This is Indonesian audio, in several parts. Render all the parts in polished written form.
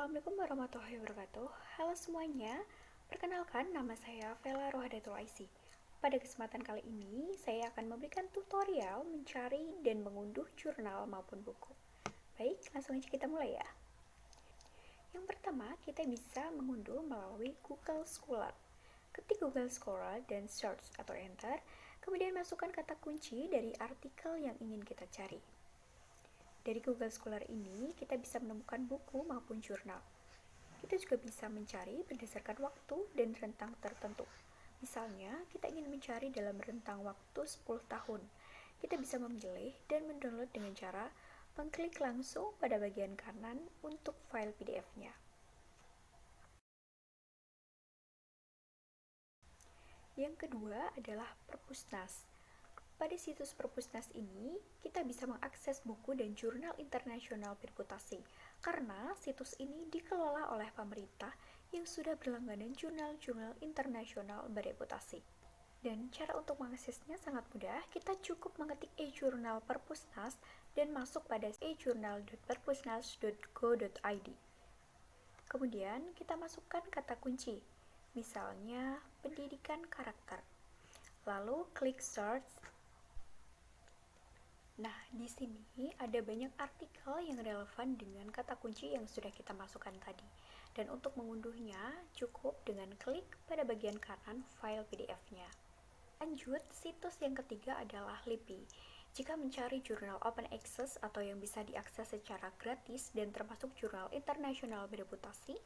Assalamualaikum warahmatullahi wabarakatuh. Halo semuanya, perkenalkan nama saya Vela Rohadatul Aisy. Pada kesempatan kali ini, saya akan memberikan tutorial mencari dan mengunduh jurnal maupun buku. Baik, langsung aja kita mulai ya. Yang pertama, kita bisa mengunduh melalui Google Scholar. Ketik Google Scholar dan search atau enter, kemudian masukkan kata kunci dari artikel yang ingin kita cari. Dari Google Scholar ini, kita bisa menemukan buku maupun jurnal. Kita juga bisa mencari berdasarkan waktu dan rentang tertentu. Misalnya, kita ingin mencari dalam rentang waktu 10 tahun. Kita bisa memilih dan mendownload dengan cara mengklik langsung pada bagian kanan untuk file PDF-nya. Yang kedua adalah Perpusnas. Pada situs Perpusnas ini, kita bisa mengakses buku dan jurnal internasional bereputasi, karena situs ini dikelola oleh pemerintah yang sudah berlangganan jurnal-jurnal internasional bereputasi. Dan cara untuk mengaksesnya sangat mudah, kita cukup mengetik e-jurnal Perpusnas dan masuk pada e-jurnal.perpusnas.go.id. Kemudian kita masukkan kata kunci, misalnya pendidikan karakter. Lalu klik search. Nah, di sini ada banyak artikel yang relevan dengan kata kunci yang sudah kita masukkan tadi. Dan untuk mengunduhnya, cukup dengan klik pada bagian kanan file PDF-nya. Lanjut, situs yang ketiga adalah LIPI. Jika mencari jurnal open access atau yang bisa diakses secara gratis dan termasuk jurnal internasional bereputasi,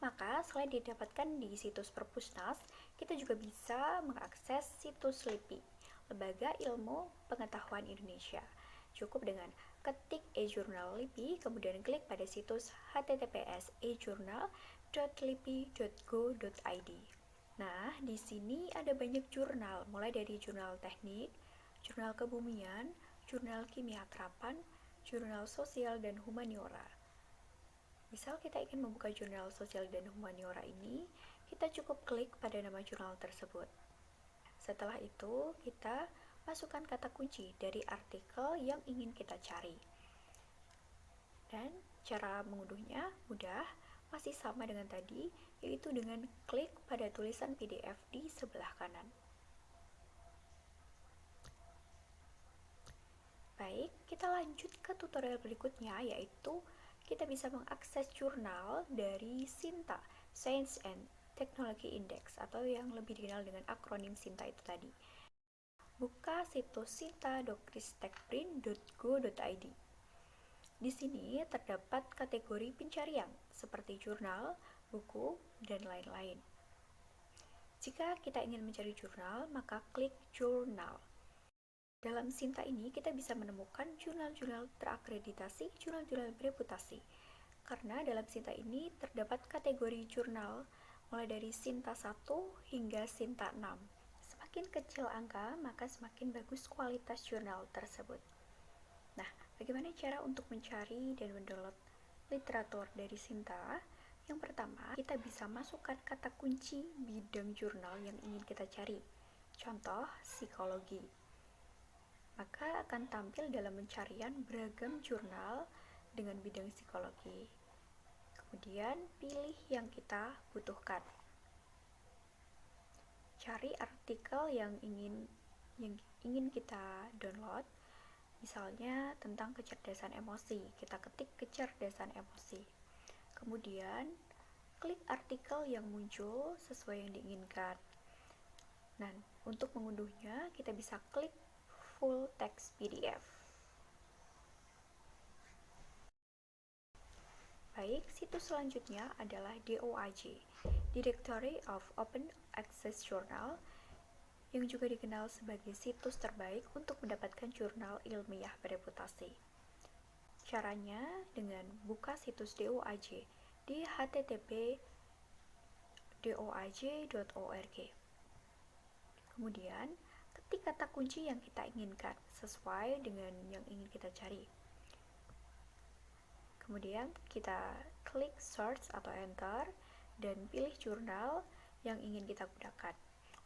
maka selain didapatkan di situs Perpusnas, kita juga bisa mengakses situs LIPI, Lembaga Ilmu Pengetahuan Indonesia. Cukup dengan ketik e-jurnal LIPI, kemudian klik pada situs https://ejurnal.lipi.go.id. Nah, di sini ada banyak jurnal, mulai dari jurnal teknik, jurnal kebumian, jurnal kimia terapan, jurnal sosial dan humaniora. Misal kita ingin membuka jurnal sosial dan humaniora ini, kita cukup klik pada nama jurnal tersebut. Setelah itu, kita masukkan kata kunci dari artikel yang ingin kita cari. Dan cara mengunduhnya mudah, masih sama dengan tadi, yaitu dengan klik pada tulisan PDF di sebelah kanan. Baik, kita lanjut ke tutorial berikutnya, yaitu kita bisa mengakses jurnal dari SINTA, Science and Technology Index, atau yang lebih dikenal dengan akronim SINTA itu tadi. Buka situs sinta.ristekprint.go.id. Di sini terdapat kategori pencarian seperti jurnal, buku, dan lain-lain. Jika kita ingin mencari jurnal, maka klik jurnal. Dalam SINTA ini kita bisa menemukan jurnal-jurnal terakreditasi, jurnal-jurnal bereputasi. Karena dalam SINTA ini terdapat kategori jurnal mulai dari SINTA 1 hingga SINTA 6. Semakin kecil angka, maka semakin bagus kualitas jurnal tersebut. Nah, bagaimana cara untuk mencari dan mendownload literatur dari SINTA? Yang pertama, kita bisa masukkan kata kunci bidang jurnal yang ingin kita cari. Contoh, psikologi. Maka akan tampil dalam pencarian beragam jurnal dengan bidang psikologi. Kemudian, pilih yang kita butuhkan. Cari artikel yang ingin kita download, misalnya tentang kecerdasan emosi. Kita ketik kecerdasan emosi. Kemudian, klik artikel yang muncul sesuai yang diinginkan. Nah, untuk mengunduhnya, kita bisa klik full text PDF. Baik, situs selanjutnya adalah DOAJ, Directory of Open Access Journal, yang juga dikenal sebagai situs terbaik untuk mendapatkan jurnal ilmiah bereputasi. Caranya dengan buka situs DOAJ di http://doaj.org. Kemudian, ketik kata kunci yang kita inginkan sesuai dengan yang ingin kita cari. Kemudian kita klik search atau enter dan pilih jurnal yang ingin kita gunakan.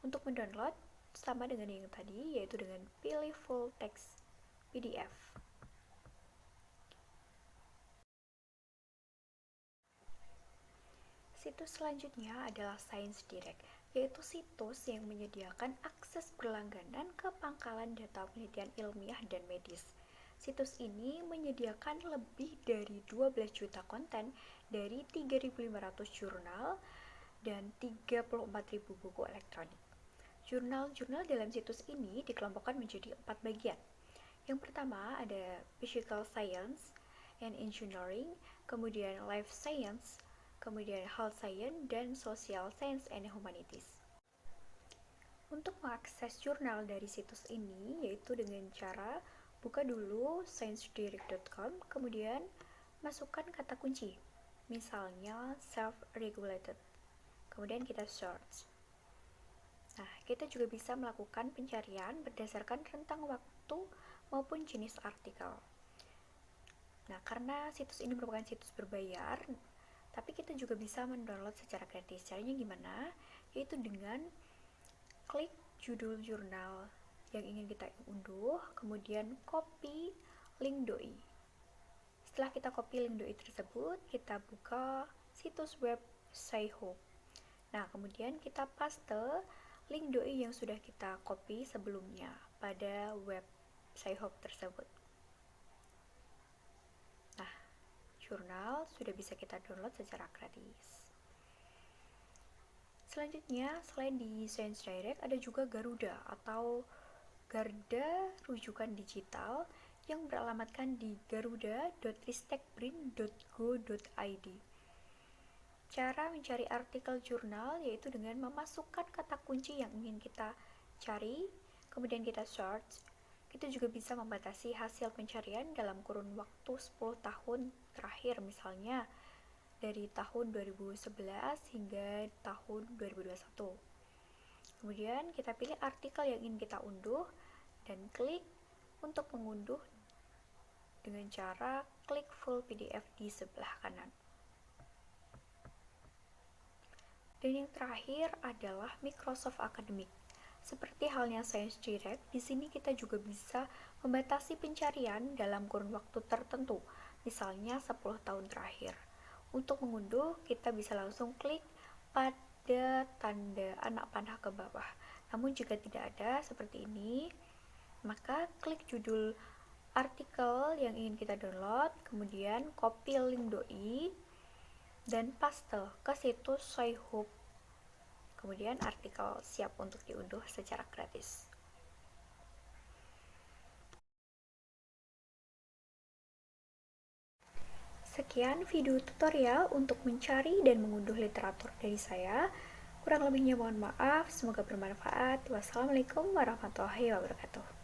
Untuk mendownload sama dengan yang tadi, yaitu dengan pilih full text PDF. Situs selanjutnya adalah Science Direct, yaitu situs yang menyediakan akses berlangganan ke pangkalan data penelitian ilmiah dan medis. Situs ini menyediakan lebih dari 12 juta konten dari 3.500 jurnal dan 34.000 buku elektronik. Jurnal-jurnal dalam situs ini dikelompokkan menjadi 4 bagian. Yang pertama ada Physical Science and Engineering, kemudian Life Science, kemudian Health Science, dan Social Science and Humanities. Untuk mengakses jurnal dari situs ini yaitu dengan cara buka dulu sciencedirect.com, kemudian masukkan kata kunci, misalnya self-regulated, kemudian kita search. Nah, kita juga bisa melakukan pencarian berdasarkan rentang waktu maupun jenis artikel. Nah, karena situs ini merupakan situs berbayar, tapi kita juga bisa mendownload secara gratis. Caranya gimana? Yaitu dengan klik judul jurnal yang ingin kita unduh, kemudian copy link doi. Setelah kita copy link doi tersebut, kita buka situs web Sci-Hub. Nah, kemudian kita paste link doi yang sudah kita copy sebelumnya pada web Sci-Hub tersebut. Nah, jurnal sudah bisa kita download secara gratis. Selanjutnya, selain di Science Direct, ada juga Garuda atau Garda Rujukan Digital yang beralamatkan di garuda.ristekbrin.go.id. Cara mencari artikel jurnal yaitu dengan memasukkan kata kunci yang ingin kita cari, kemudian kita search. Kita juga bisa membatasi hasil pencarian dalam kurun waktu 10 tahun terakhir, misalnya dari tahun 2011 hingga tahun 2021. Kemudian kita pilih artikel yang ingin kita unduh dan klik untuk mengunduh dengan cara klik full PDF di sebelah kanan. Dan yang terakhir adalah Microsoft Academic. Seperti halnya Science Direct, di sini kita juga bisa membatasi pencarian dalam kurun waktu tertentu, misalnya 10 tahun terakhir. Untuk mengunduh, kita bisa langsung klik pada tanda anak panah ke bawah. Namun jika tidak ada seperti ini, maka klik judul artikel yang ingin kita download, kemudian copy link doi, dan paste ke situs Sci-Hub. Kemudian artikel siap untuk diunduh secara gratis. Sekian video tutorial untuk mencari dan mengunduh literatur dari saya. Kurang lebihnya mohon maaf, semoga bermanfaat. Wassalamualaikum warahmatullahi wabarakatuh.